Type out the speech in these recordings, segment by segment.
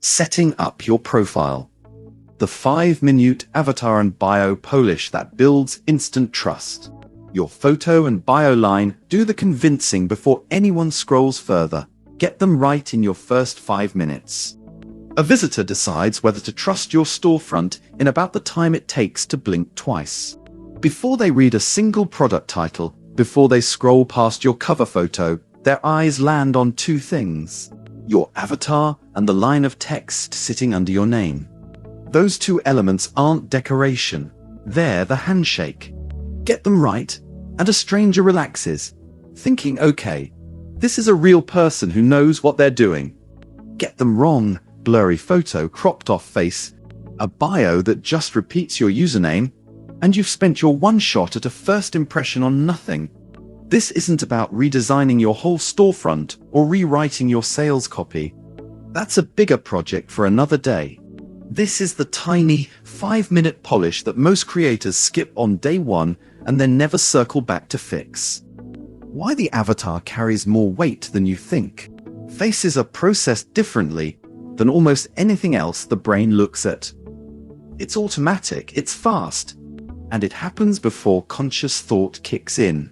Setting up your profile. The 5-minute avatar and bio polish that builds instant trust. Your photo and bio line do the convincing before anyone scrolls further. Get them right in your first 5 minutes. A visitor decides whether to trust your storefront in about the time it takes to blink twice. Before they read a single product title, before they scroll past your cover photo, their eyes land on 2 things: your avatar and the line of text sitting under your name. Those 2 elements aren't decoration, they're the handshake. Get them right, and a stranger relaxes, thinking, okay, this is a real person who knows what they're doing. Get them wrong, blurry photo, cropped off face, a bio that just repeats your username, and you've spent your one shot at a first impression on nothing. This isn't about redesigning your whole storefront or rewriting your sales copy. That's a bigger project for another day. This is the tiny 5-minute polish that most creators skip on day 1 and then never circle back to fix. Why the avatar carries more weight than you think. Faces are processed differently than almost anything else the brain looks at. It's automatic, it's fast, and it happens before conscious thought kicks in.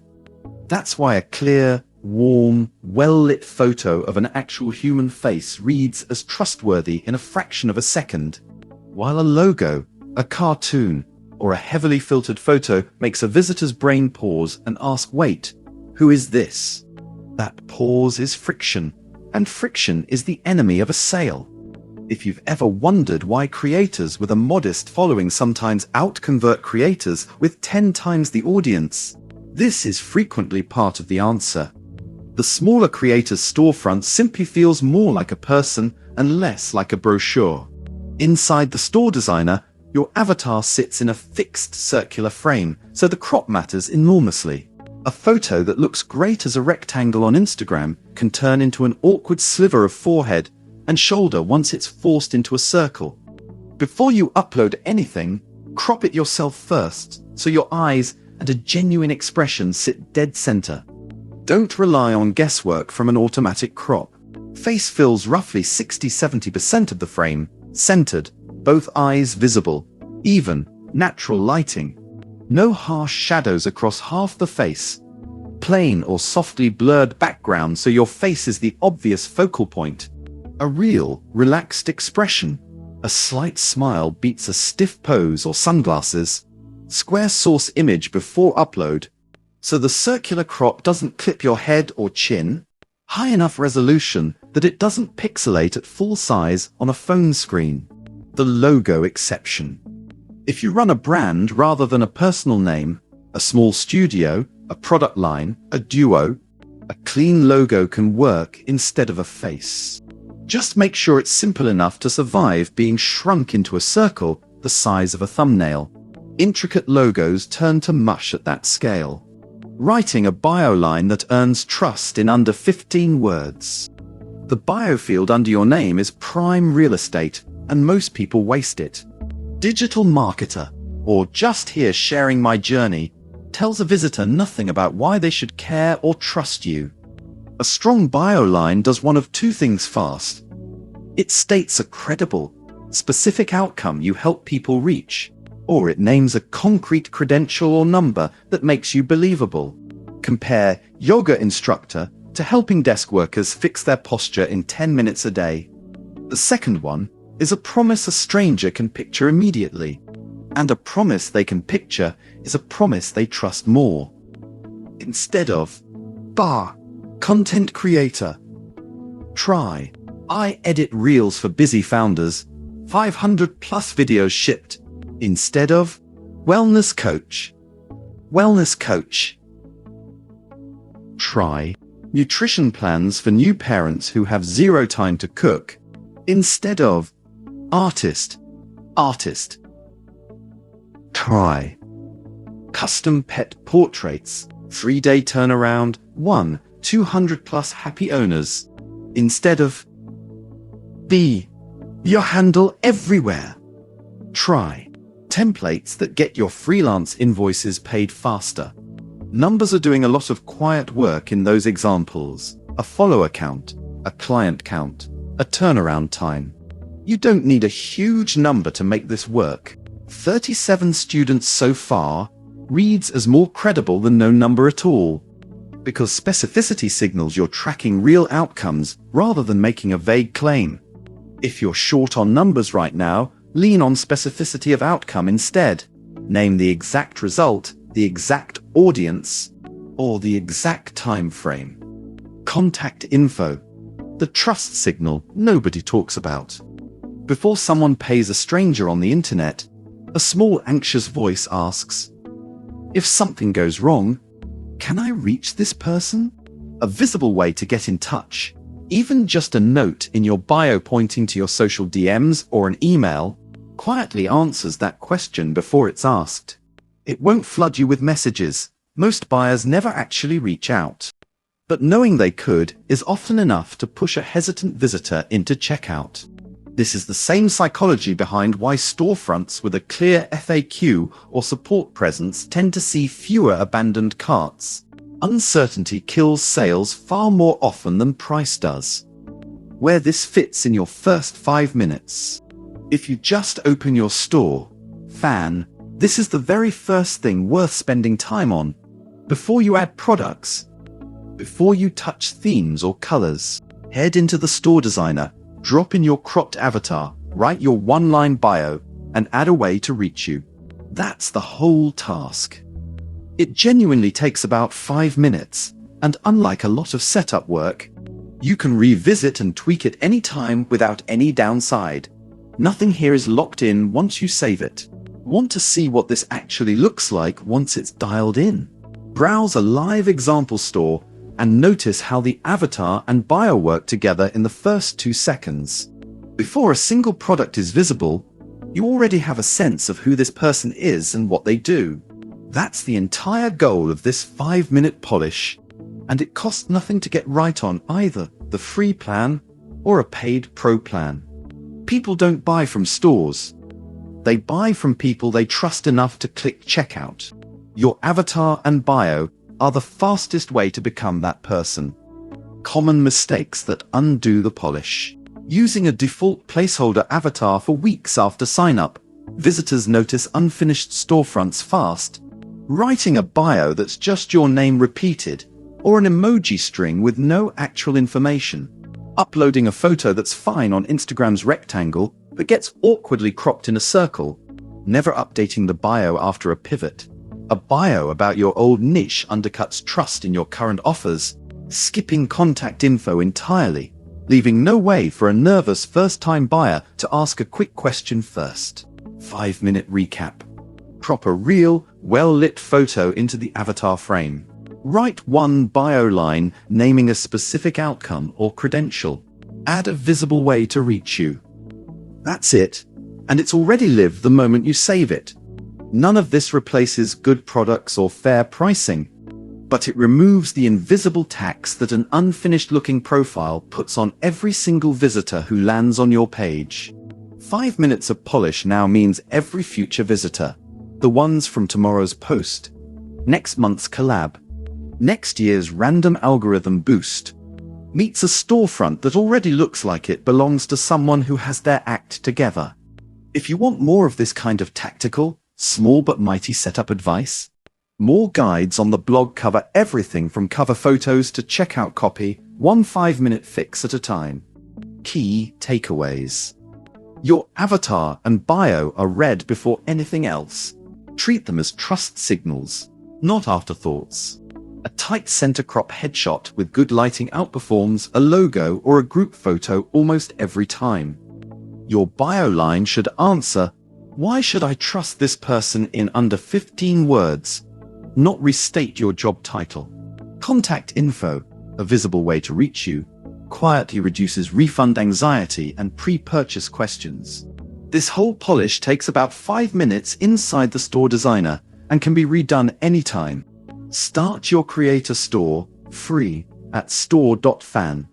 That's why a clear, warm, well-lit photo of an actual human face reads as trustworthy in a fraction of a second, while a logo, a cartoon, or a heavily filtered photo makes a visitor's brain pause and ask, wait, who is this? That pause is friction, and friction is the enemy of a sale. If you've ever wondered why creators with a modest following sometimes out-convert creators with 10 times the audience, this is frequently part of the answer. The smaller creator's storefront simply feels more like a person and less like a brochure. Inside the store designer, your avatar sits in a fixed circular frame, so the crop matters enormously. A photo that looks great as a rectangle on Instagram can turn into an awkward sliver of forehead and shoulder once it's forced into a circle. Before you upload anything, crop it yourself first, so your eyes and a genuine expression sit dead center. Don't rely on guesswork from an automatic crop. Face fills roughly 60–70% of the frame, centered, both eyes visible, even, natural lighting. No harsh shadows across half the face. Plain or softly blurred background so your face is the obvious focal point. A real, relaxed expression. A slight smile beats a stiff pose or sunglasses. Square source image before upload, so the circular crop doesn't clip your head or chin. High enough resolution that it doesn't pixelate at full size on a phone screen. The logo exception. If you run a brand rather than a personal name, a small studio, a product line, a duo, a clean logo can work instead of a face. Just make sure it's simple enough to survive being shrunk into a circle the size of a thumbnail. Intricate logos turn to mush at that scale. Writing a bio line that earns trust in under 15 words. The bio field under your name is prime real estate, and most people waste it. Digital marketer, or just here sharing my journey, tells a visitor nothing about why they should care or trust you. A strong bio line does one of 2 things fast. It states a credible, specific outcome you help people reach, or it names a concrete credential or number that makes you believable. Compare yoga instructor to helping desk workers fix their posture in 10 minutes a day. The second one is a promise a stranger can picture immediately. And a promise they can picture is a promise they trust more. Instead of, content creator. Try, I edit reels for busy founders, 500 plus videos shipped. Instead of, wellness coach. Wellness coach. Try, nutrition plans for new parents who have 0 time to cook. Instead of, artist. Artist. Try, custom pet portraits, 3-day turnaround, 200 plus happy owners. Instead of, be your handle everywhere. Try, templates that get your freelance invoices paid faster. Numbers are doing a lot of quiet work in those examples. A follower count, a client count, a turnaround time. You don't need a huge number to make this work. 37 students so far reads as more credible than no number at all, because specificity signals you're tracking real outcomes rather than making a vague claim. If you're short on numbers right now, lean on specificity of outcome instead. Name the exact result, the exact audience, or the exact time frame. Contact info, the trust signal nobody talks about. Before someone pays a stranger on the internet, a small anxious voice asks, "If something goes wrong, can I reach this person?" A visible way to get in touch, even just a note in your bio pointing to your social DMs or an email, quietly answers that question before it's asked. It won't flood you with messages. Most buyers never actually reach out. But knowing they could is often enough to push a hesitant visitor into checkout. This is the same psychology behind why storefronts with a clear FAQ or support presence tend to see fewer abandoned carts. Uncertainty kills sales far more often than price does. Where this fits in your first 5 minutes. If you just open your store.fan, this is the very first thing worth spending time on. Before you add products, before you touch themes or colors, head into the store designer, drop in your cropped avatar, write your one-line bio, and add a way to reach you. That's the whole task. It genuinely takes about 5 minutes, and unlike a lot of setup work, you can revisit and tweak it anytime without any downside. Nothing here is locked in once you save it. Want to see what this actually looks like once it's dialed in? Browse a live example store and notice how the avatar and bio work together in the first 2 seconds. Before a single product is visible, you already have a sense of who this person is and what they do. That's the entire goal of this 5-minute polish, and it costs nothing to get right on either the free plan or a paid pro plan. People don't buy from stores. They buy from people they trust enough to click checkout. Your avatar and bio are the fastest way to become that person. Common mistakes that undo the polish. Using a default placeholder avatar for weeks after sign-up, visitors notice unfinished storefronts fast. Writing a bio that's just your name repeated, or an emoji string with no actual information. Uploading a photo that's fine on Instagram's rectangle, but gets awkwardly cropped in a circle. Never updating the bio after a pivot. A bio about your old niche undercuts trust in your current offers. Skipping contact info entirely, leaving no way for a nervous first-time buyer to ask a quick question first. 5-minute recap. Crop a real, well-lit photo into the avatar frame. Write one bio line naming a specific outcome or credential. Add a visible way to reach you. That's it, and it's already lived the moment you save it. None of this replaces good products or fair pricing, but it removes the invisible tax that an unfinished-looking profile puts on every single visitor who lands on your page. 5 minutes of polish now means every future visitor, the ones from tomorrow's post, next month's collab, next year's random algorithm boost, meets a storefront that already looks like it belongs to someone who has their act together. If you want more of this kind of tactical, small but mighty setup advice, more guides on the blog cover everything from cover photos to checkout copy, one 5-minute fix at a time. Key takeaways. Your avatar and bio are read before anything else. Treat them as trust signals, not afterthoughts. A tight center crop headshot with good lighting outperforms a logo or a group photo almost every time. Your bio line should answer, "Why should I trust this person?" in under 15 words, not restate your job title. Contact info, a visible way to reach you, quietly reduces refund anxiety and pre-purchase questions. This whole polish takes about 5 minutes inside the store designer and can be redone anytime. Start your creator store, free, at store.fan.